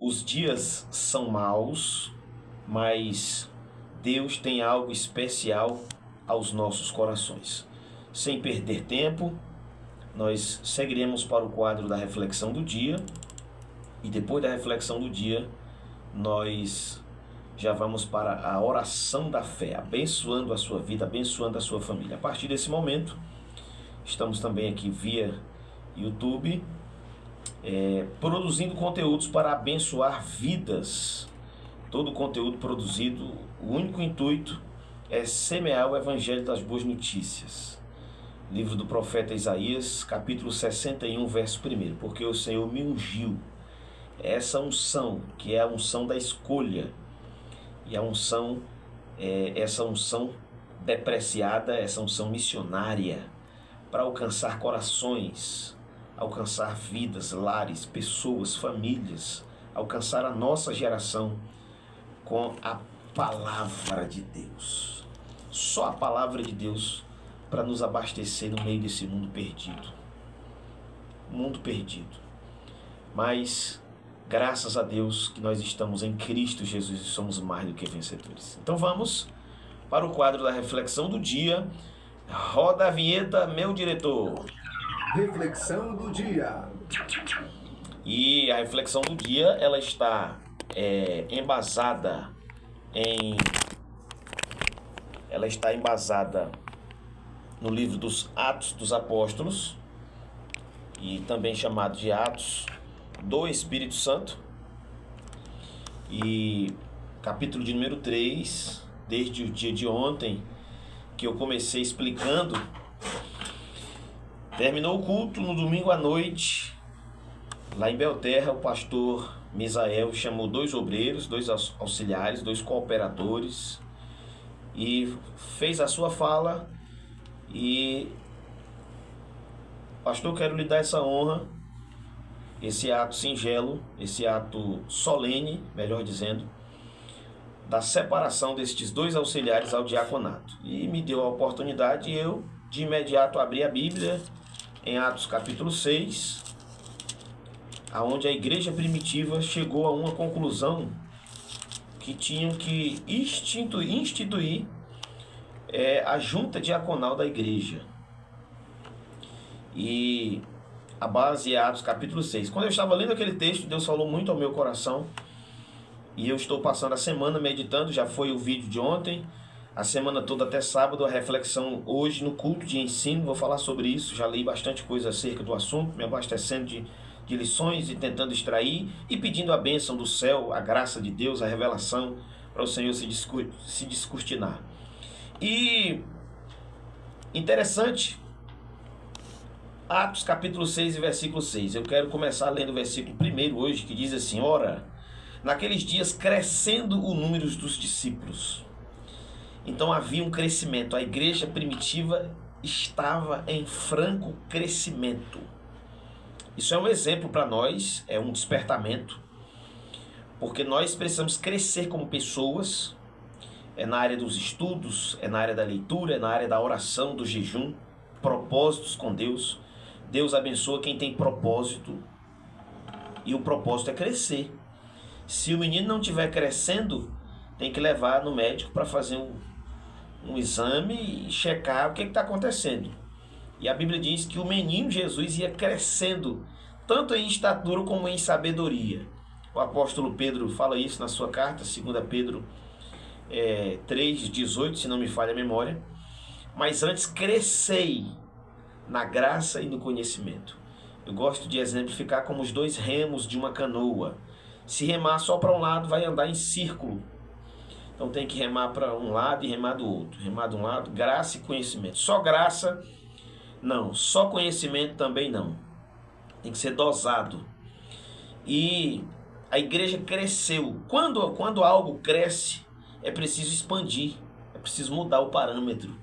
Os dias são maus, mas Deus tem algo especial aos nossos corações. Sem perder tempo, nós seguiremos para o quadro da reflexão do dia, e depois da reflexão do dia, nós já vamos para a oração da fé, abençoando a sua vida, abençoando a sua família. A partir desse momento, estamos também aqui via YouTube, produzindo conteúdos para abençoar vidas. Todo o conteúdo produzido, o único intuito é semear o Evangelho das Boas Notícias. Livro do profeta Isaías, capítulo 61, verso 1. Porque o Senhor me ungiu. Essa unção, que é a unção da escolha, e a unção, essa unção depreciada, essa unção missionária, para alcançar corações, alcançar vidas, lares, pessoas, famílias, alcançar a nossa geração com a palavra de Deus. Só a palavra de Deus para nos abastecer no meio desse mundo perdido. Mundo perdido. Mas, graças a Deus que nós estamos em Cristo Jesus e somos mais do que vencedores. Então vamos para o quadro da reflexão do dia. Roda a vinheta, meu diretor. Reflexão do dia. E a reflexão do dia, ela está embasada no livro dos Atos dos Apóstolos, e também chamado de Atos do Espírito Santo, e capítulo de número 3, desde o dia de ontem, que eu comecei explicando. Terminou o culto no domingo à noite, lá em Belterra. O pastor Misael chamou 2 obreiros, 2 auxiliares, 2 cooperadores, e fez a sua fala. E, pastor, quero lhe dar essa honra, esse ato singelo, esse ato solene, melhor dizendo, da separação destes 2 auxiliares ao diaconato. E me deu a oportunidade, e eu de imediato abri a Bíblia em Atos capítulo 6, aonde a igreja primitiva chegou a uma conclusão que tinham que instituir a junta diaconal da igreja. E a base é Atos capítulo 6. Quando eu estava lendo aquele texto, Deus falou muito ao meu coração, e eu estou passando a semana meditando. Já foi o vídeo de ontem, a semana toda até sábado, a reflexão hoje no culto de ensino. Vou falar sobre isso, já li bastante coisa acerca do assunto, me abastecendo de lições e tentando extrair e pedindo a bênção do céu, a graça de Deus, a revelação, para o Senhor se descortinar. E interessante, Atos capítulo 6 e versículo 6. Eu quero começar lendo o versículo 1 hoje, que diz assim: ora, naqueles dias crescendo o número dos discípulos. Então havia um crescimento. A igreja primitiva estava em franco crescimento. Isso é um exemplo para nós, é um despertamento, porque nós precisamos crescer como pessoas. É na área dos estudos, é na área da leitura, é na área da oração, do jejum, propósitos com Deus. Deus abençoa quem tem propósito, e o propósito é crescer. Se o menino não estiver crescendo, tem que levar no médico para fazer um exame e checar o que está acontecendo. E a Bíblia diz que o menino Jesus ia crescendo, tanto em estatura como em sabedoria. O apóstolo Pedro fala isso na sua carta, 2 Pedro 3,18, se não me falha a memória. Mas antes crescei na graça e no conhecimento. Eu gosto de exemplificar como os 2 remos de uma canoa. Se remar só para um lado, vai andar em círculo. Então tem que remar para um lado e remar do outro. Remar de um lado, graça e conhecimento. Só graça, não. Só conhecimento também não. Tem que ser dosado. E a igreja cresceu. Quando algo cresce, é preciso expandir. É preciso mudar o parâmetro.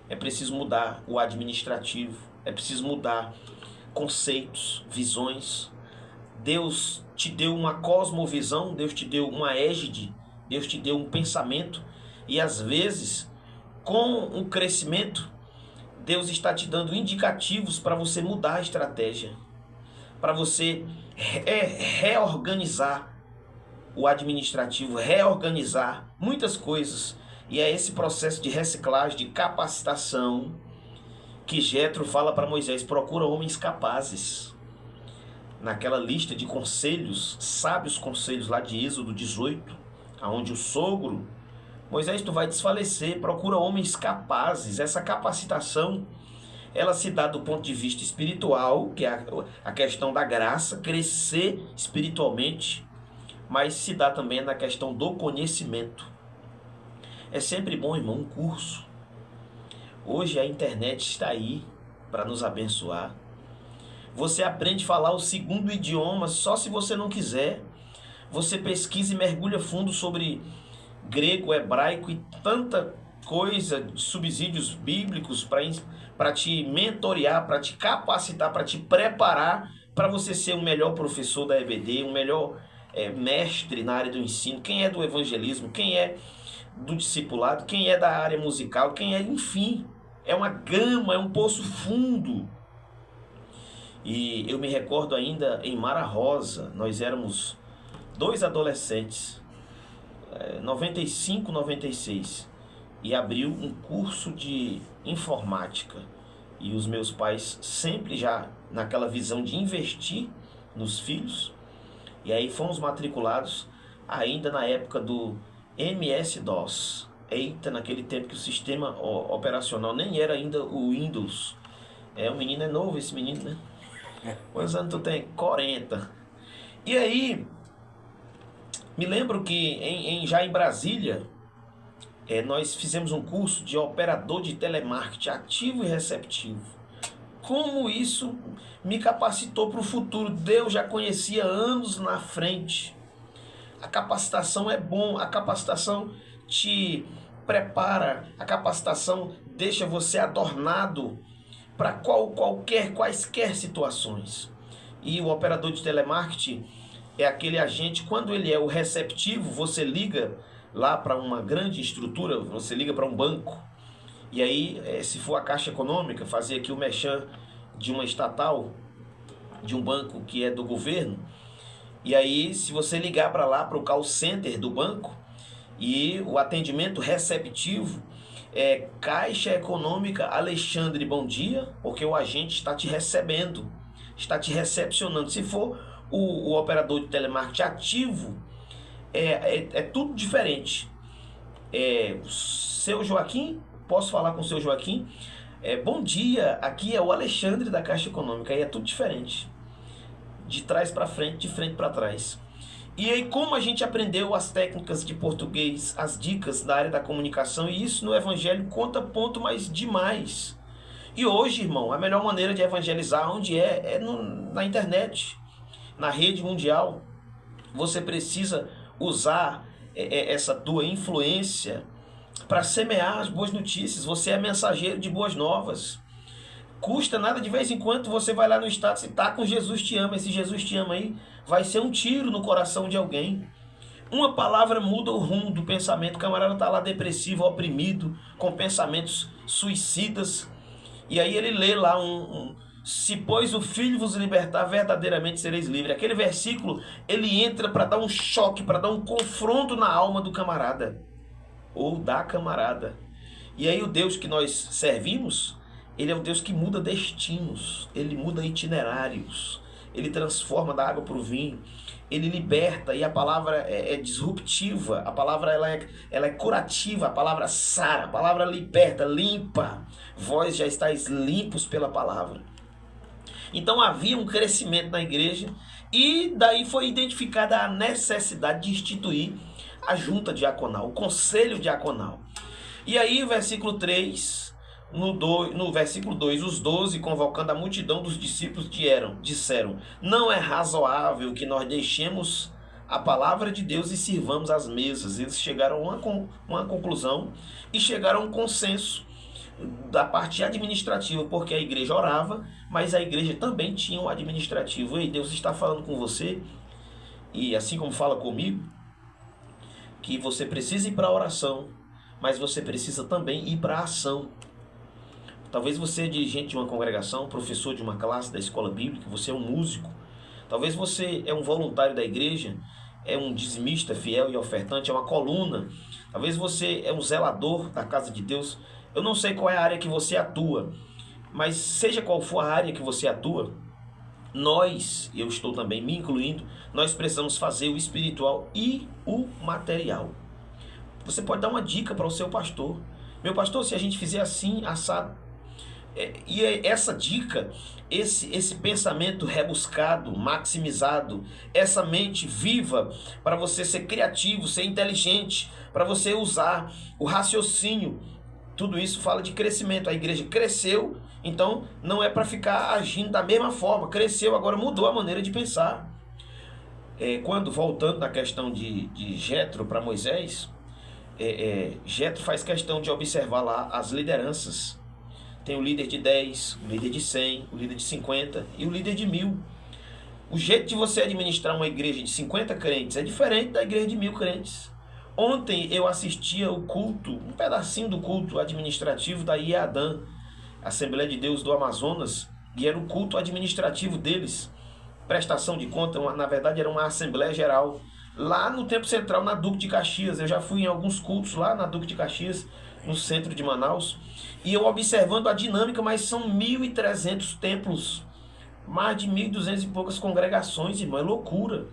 É preciso mudar o administrativo. É preciso mudar conceitos, visões. Deus te deu uma cosmovisão, Deus te deu uma égide, Deus te deu um pensamento, e às vezes, com o crescimento, Deus está te dando indicativos para você mudar a estratégia, para você reorganizar o administrativo reorganizar muitas coisas. E é esse processo de reciclagem, de capacitação, que Jetro fala para Moisés: procura homens capazes. Naquela lista de conselhos, sábios conselhos lá de Êxodo 18, onde o sogro, Moisés, tu vai desfalecer, procura homens capazes. Essa capacitação, ela se dá do ponto de vista espiritual, que é a questão da graça, crescer espiritualmente, mas se dá também na questão do conhecimento. É sempre bom, irmão, um curso. Hoje a internet está aí para nos abençoar. Você aprende a falar o segundo idioma só se você não quiser. Você pesquisa e mergulha fundo sobre grego, hebraico e tanta coisa, subsídios bíblicos para te mentorear, para te capacitar, para te preparar para você ser um melhor professor da EBD, um melhor mestre na área do ensino. Quem é do evangelismo, quem é do discipulado, quem é da área musical, quem é, enfim, é uma gama, é um poço fundo. E eu me recordo ainda em Mara Rosa, nós éramos 2 adolescentes, 95, 96, e abriu um curso de informática. E os meus pais sempre já naquela visão de investir nos filhos, e aí fomos matriculados ainda na época do MS-DOS. Eita, naquele tempo que o sistema operacional nem era ainda o Windows. O menino é novo, esse menino, né? Quantos anos tu tem? 40. E aí, me lembro que já em Brasília, nós fizemos um curso de operador de telemarketing ativo e receptivo. Como isso me capacitou para o futuro. Deus já conhecia anos na frente. A capacitação é bom, a capacitação te prepara, a capacitação deixa você adornado para quaisquer situações. E o operador de telemarketing é aquele agente, quando ele é o receptivo, você liga lá para uma grande estrutura, você liga para um banco, e aí, se for a Caixa Econômica, fazer aqui o merchan de uma estatal, de um banco que é do governo, e aí, se você ligar para lá, para o call center do banco, e o atendimento receptivo Caixa Econômica Alexandre, bom dia, porque o agente está te recebendo, está te recepcionando. Se for o operador de telemarketing ativo, é tudo diferente. Seu Joaquim, posso falar com o seu Joaquim? Bom dia, aqui é o Alexandre da Caixa Econômica, aí é tudo diferente. De trás para frente, de frente para trás. E aí, como a gente aprendeu as técnicas de português, as dicas da área da comunicação, e isso no evangelho conta ponto, mas demais. E hoje, irmão, a melhor maneira de evangelizar onde na internet, na rede mundial. Você precisa usar essa tua influência para semear as boas notícias. Você é mensageiro de boas novas. Custa nada, de vez em quando você vai lá no status e tá com Jesus te ama. Esse Jesus te ama aí vai ser um tiro no coração de alguém. Uma palavra muda o rumo do pensamento. O camarada tá lá depressivo, oprimido, com pensamentos suicidas. E aí ele lê lá se pois o Filho vos libertar, verdadeiramente sereis livres. Aquele versículo, ele entra para dar um choque, para dar um confronto na alma do camarada. Ou da camarada. E aí o Deus que nós servimos, ele é o Deus que muda destinos, ele muda itinerários, ele transforma da água para o vinho, ele liberta, e a palavra é disruptiva, a palavra ela é curativa, a palavra sara, a palavra liberta, limpa. Vós já estáis limpos pela palavra. Então havia um crescimento na igreja, e daí foi identificada a necessidade de instituir a junta diaconal, o conselho diaconal. E aí o versículo 3... No versículo 2, os 12, convocando a multidão dos discípulos, disseram: não é razoável que nós deixemos a palavra de Deus e sirvamos as mesas. Eles chegaram a uma conclusão e chegaram a um consenso da parte administrativa, porque a igreja orava, mas a igreja também tinha um administrativo. E Deus está falando com você, e assim como fala comigo, que você precisa ir para a oração, mas você precisa também ir para a ação. Talvez você é dirigente de uma congregação, professor de uma classe da escola bíblica, você é um músico. Talvez você é um voluntário da igreja, é um dizimista fiel e ofertante, é uma coluna. Talvez você é um zelador da casa de Deus. Eu não sei qual é a área que você atua, mas seja qual for a área que você atua, nós, eu estou também me incluindo, nós precisamos fazer o espiritual e o material. Você pode dar uma dica para o seu pastor. Meu pastor, se a gente fizer assim, assado. E essa dica, esse pensamento rebuscado, maximizado, essa mente viva para você ser criativo, ser inteligente, para você usar o raciocínio, tudo isso fala de crescimento. A igreja cresceu, então não é para ficar agindo da mesma forma. Cresceu, agora mudou a maneira de pensar. Quando, voltando na questão de Jetro para Moisés, Jetro faz questão de observar lá as lideranças. Tem o líder de 10, o líder de 100, o líder de 50 e o líder de 1000. O jeito de você administrar uma igreja de 50 crentes é diferente da igreja de 1000 crentes. Ontem eu assistia o culto, um pedacinho do culto administrativo da IEADAN, Assembleia de Deus do Amazonas, e era o culto administrativo deles. Prestação de conta, na verdade era uma Assembleia Geral, lá no Templo Central, na Duque de Caxias. Eu já fui em alguns cultos lá na Duque de Caxias, no centro de Manaus, e eu observando a dinâmica, mas são 1.300 templos, mais de 1.200 e poucas congregações, irmão, é loucura.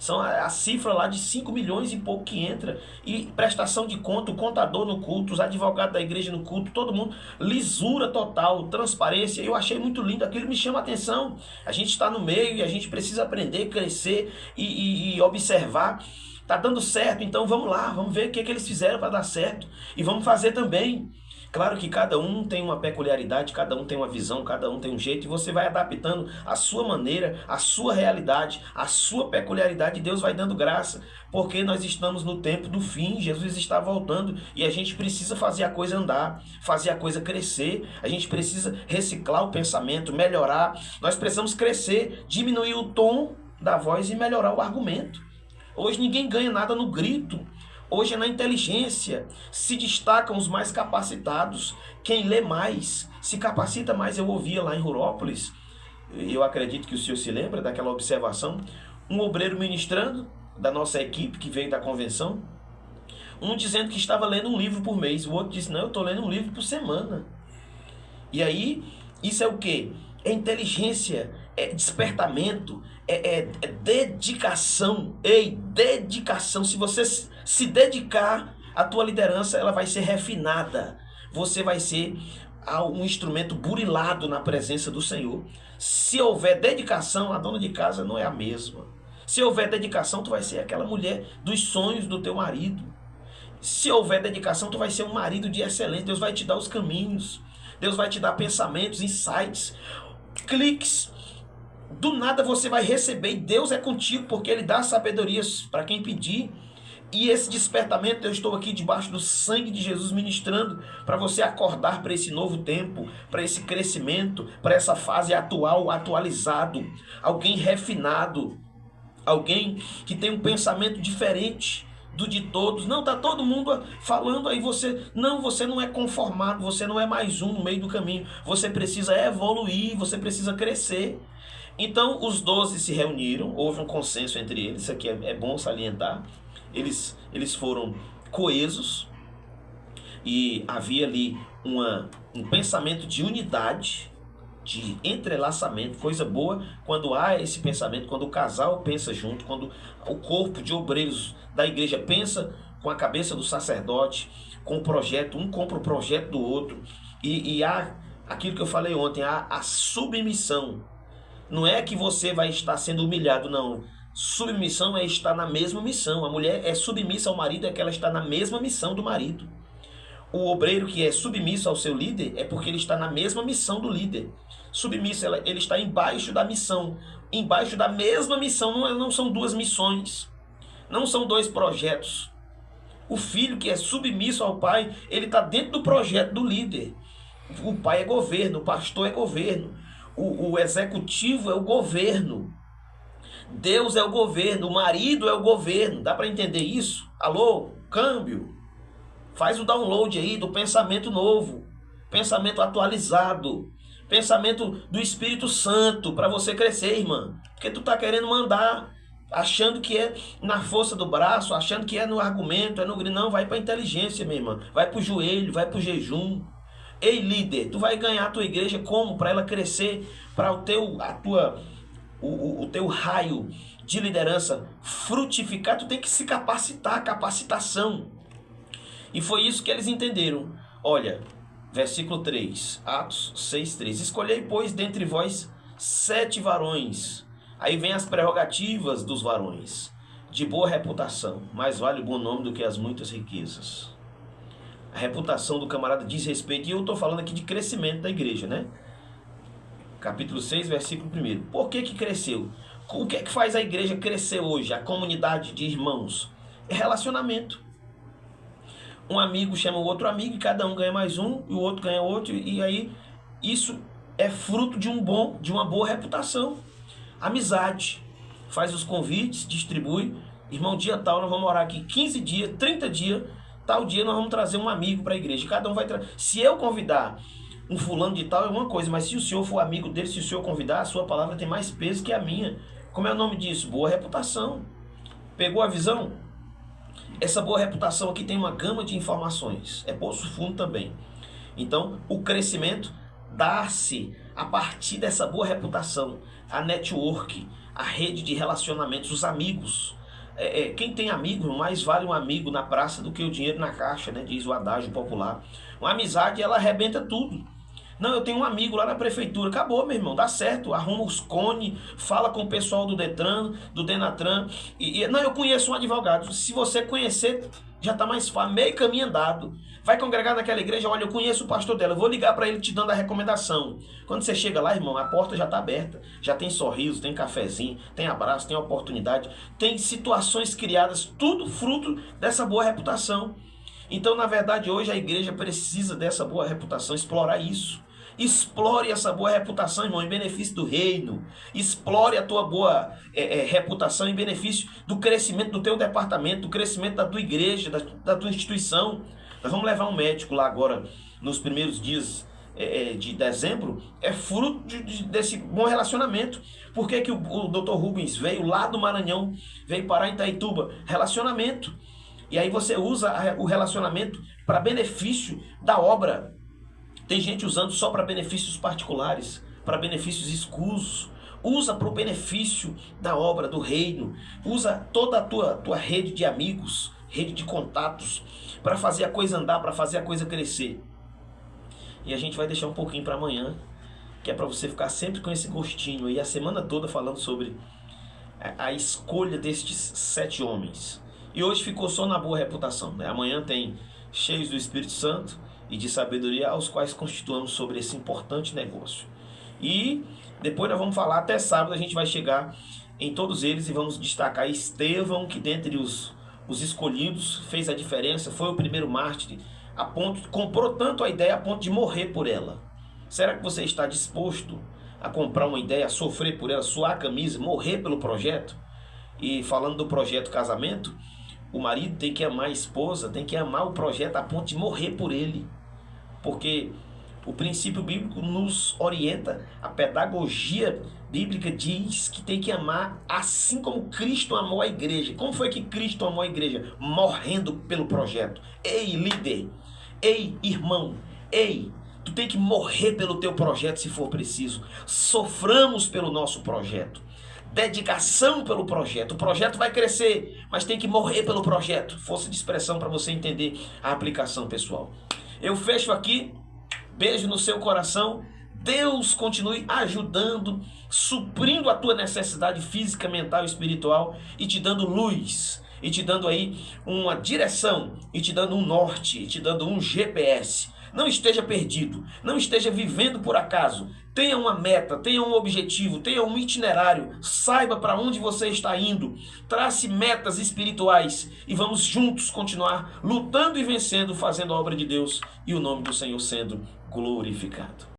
São a cifra lá de 5 milhões e pouco que entra, e prestação de conta, o contador no culto, os advogados da igreja no culto, todo mundo, lisura total, transparência. Eu achei muito lindo, aquilo me chama a atenção. A gente está no meio e a gente precisa aprender, crescer e observar. Tá dando certo, então vamos lá, vamos ver o que eles fizeram para dar certo e vamos fazer também. Claro que cada um tem uma peculiaridade, cada um tem uma visão, cada um tem um jeito, e você vai adaptando a sua maneira, a sua realidade, a sua peculiaridade, e Deus vai dando graça, porque nós estamos no tempo do fim, Jesus está voltando, e a gente precisa fazer a coisa andar, fazer a coisa crescer, a gente precisa reciclar o pensamento, melhorar, nós precisamos crescer, diminuir o tom da voz e melhorar o argumento. Hoje ninguém ganha nada no grito. Hoje é na inteligência. Se destacam os mais capacitados. Quem lê mais, se capacita mais. Eu ouvia lá em Rurópolis, eu acredito que o senhor se lembra daquela observação, um obreiro ministrando, da nossa equipe que veio da convenção, um dizendo que estava lendo um livro por mês, o outro disse, não, eu estou lendo um livro por semana. E aí, isso é o quê? É inteligência, é despertamento, é dedicação. Dedicação. Se você se dedicar, a tua liderança ela vai ser refinada. Você vai ser um instrumento burilado na presença do Senhor. Se houver dedicação, a dona de casa não é a mesma. Se houver dedicação, tu vai ser aquela mulher dos sonhos do teu marido. Se houver dedicação, tu vai ser um marido de excelência. Deus vai te dar os caminhos. Deus vai te dar pensamentos, insights, cliques. Do nada você vai receber e Deus é contigo, porque Ele dá sabedoria para quem pedir. E esse despertamento, eu estou aqui debaixo do sangue de Jesus ministrando para você acordar para esse novo tempo, para esse crescimento, para essa fase atual, atualizado. Alguém refinado, alguém que tem um pensamento diferente do de todos. Não, tá todo mundo falando aí, você não é conformado, você não é mais um no meio do caminho. Você precisa evoluir, você precisa crescer. Então os 12 se reuniram, houve um consenso entre eles, isso aqui é bom salientar. Eles foram coesos e havia ali um pensamento de unidade, de entrelaçamento, coisa boa quando há esse pensamento, quando o casal pensa junto, quando o corpo de obreiros da igreja pensa com a cabeça do sacerdote, com o projeto, um compra o projeto do outro, e há aquilo que eu falei ontem, há a submissão. Não é que você vai estar sendo humilhado, não. Submissão é estar na mesma missão. A mulher é submissa ao marido, é que ela está na mesma missão do marido. O obreiro que é submisso ao seu líder é porque ele está na mesma missão do líder. Submisso, ele está embaixo da missão, embaixo da mesma missão. Não são duas missões, não são dois projetos. O filho que é submisso ao pai, ele está dentro do projeto do líder. O pai é governo, o pastor é governo, o executivo é o governo. Deus é o governo, o marido é o governo. Dá para entender isso? Alô? Câmbio. Faz o download aí do pensamento novo, pensamento atualizado, pensamento do Espírito Santo para você crescer, irmã. Porque tu tá querendo mandar achando que é na força do braço, achando que é no argumento, é no grito. Não, vai para a inteligência, minha irmã. Vai para o joelho, vai para o jejum. Ei, líder, tu vai ganhar a tua igreja como? Para ela crescer, para o teu raio de liderança frutificar, tu tem que se capacitar, capacitação. E foi isso que eles entenderam. Olha, versículo 3, Atos 6:3. Escolhei, pois, dentre vós 7 varões. Aí vem as prerrogativas dos varões. De boa reputação, mais vale o bom nome do que as muitas riquezas. A reputação do camarada diz respeito, e eu estou falando aqui de crescimento da igreja, né? Capítulo 6, versículo 1. Por que cresceu? O que é que faz a igreja crescer hoje? A comunidade de irmãos? É relacionamento. Um amigo chama o outro amigo e cada um ganha mais um, e o outro ganha outro, e aí isso é fruto de uma boa reputação. Amizade. Faz os convites, distribui. Irmão, dia tal, nós vamos orar aqui 15 dias, 30 dias, tal dia nós vamos trazer um amigo para a igreja. Cada um vai trazer. Se eu convidar um fulano de tal é uma coisa, mas se o senhor for amigo dele, se o senhor convidar, a sua palavra tem mais peso que a minha. Como é o nome disso? Boa reputação. Pegou a visão? Essa boa reputação aqui tem uma gama de informações. É poço fundo também. Então, o crescimento dá-se a partir dessa boa reputação. A network, a rede de relacionamentos, os amigos. Quem tem amigo, mais vale um amigo na praça do que o dinheiro na caixa, né? Diz o adágio popular. Uma amizade, ela arrebenta tudo. Não, eu tenho um amigo lá na prefeitura. Acabou, meu irmão, dá certo. Arruma os cones, fala com o pessoal do Detran, do Denatran. Não, eu conheço um advogado. Se você conhecer, já está mais fácil. Meio caminho andado. Vai congregar naquela igreja, olha, eu conheço o pastor dela. Eu vou ligar para ele te dando a recomendação. Quando você chega lá, irmão, a porta já está aberta. Já tem sorriso, tem cafezinho, tem abraço, tem oportunidade. Tem situações criadas, tudo fruto dessa boa reputação. Então, na verdade, hoje a igreja precisa dessa boa reputação, explorar isso. Explore essa boa reputação, irmão, em benefício do reino. Explore a tua boa reputação em benefício do crescimento do teu departamento, do crescimento da tua igreja, da tua instituição. Nós vamos levar um médico lá agora, nos primeiros dias de dezembro, é fruto desse bom relacionamento. Por que o Dr. Rubens veio lá do Maranhão, veio parar em Itaituba? Relacionamento. E aí você usa o relacionamento para benefício da obra. Tem gente usando só para benefícios particulares, para benefícios escusos. Usa para o benefício da obra, do reino. Usa toda a tua rede de amigos, rede de contatos, para fazer a coisa andar, para fazer a coisa crescer. E a gente vai deixar um pouquinho para amanhã, que é para você ficar sempre com esse gostinho aí, a semana toda falando sobre a escolha destes 7 homens. E hoje ficou só na boa reputação, né? Amanhã tem cheios do Espírito Santo e de sabedoria, aos quais constituamos sobre esse importante negócio. E depois nós vamos falar, até sábado a gente vai chegar em todos eles e vamos destacar Estevão, que dentre os escolhidos fez a diferença, foi o primeiro mártir, comprou tanto a ideia a ponto de morrer por ela. Será que você está disposto a comprar uma ideia, a sofrer por ela, suar a camisa, morrer pelo projeto? E falando do projeto casamento, o marido tem que amar a esposa, tem que amar o projeto a ponto de morrer por ele. Porque o princípio bíblico nos orienta, a pedagogia bíblica diz que tem que amar assim como Cristo amou a igreja. Como foi que Cristo amou a igreja? Morrendo pelo projeto. Ei, líder! Ei, irmão! Ei! Tu tem que morrer pelo teu projeto se for preciso. Soframos pelo nosso projeto. Dedicação pelo projeto. O projeto vai crescer, mas tem que morrer pelo projeto. Força de expressão para você entender a aplicação, pessoal. Eu fecho aqui. Beijo no seu coração. Deus continue ajudando, suprindo a tua necessidade física, mental e espiritual e te dando luz, e te dando aí uma direção, e te dando um norte, e te dando um GPS. Não esteja perdido, não esteja vivendo por acaso. Tenha uma meta, tenha um objetivo, tenha um itinerário. Saiba para onde você está indo. Trace metas espirituais e vamos juntos continuar lutando e vencendo, fazendo a obra de Deus e o nome do Senhor sendo glorificado.